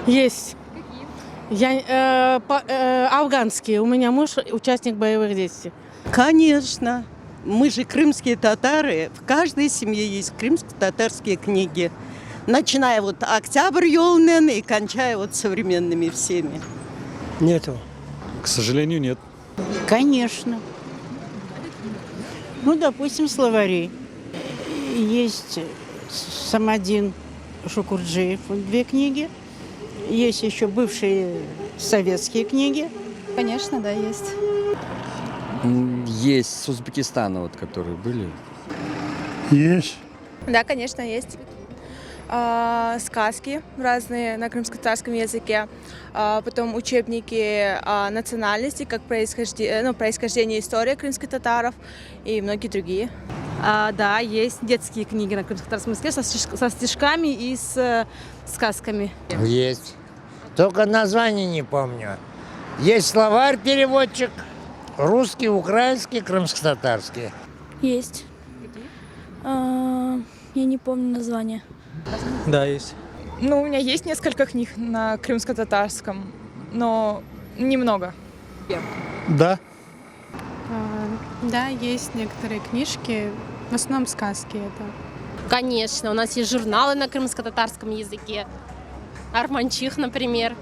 Есть. Афганские. У меня муж участник боевых действий. Конечно. Мы же крымские татары. В каждой семье есть крымско-татарские книги. Начиная вот «Октябрь Ёлнен» и кончая вот современными всеми. Нету. К сожалению, нет. Конечно. Ну, допустим, словари. Есть Самадин Шукурджиев, 2 книги. Есть еще бывшие советские книги. Конечно, да, есть. Есть с Узбекистана, вот, которые были. Есть. Да, конечно, есть. Сказки разные на крымско-татарском языке, потом учебники национальности, как происхождение истории крымских татаров и многие другие. Да, есть детские книги на крымско-татарском языке со стишками и с сказками. Есть. Только название не помню. Есть словарь-переводчик. Русский, украинский, крымско-татарский. Есть. Я не помню название. Да, есть. Ну, у меня есть несколько книг на крымско-татарском, но немного. Да. Да, есть некоторые книжки, в основном сказки это. Конечно, у нас есть журналы на крымско-татарском языке. Арманчих, например.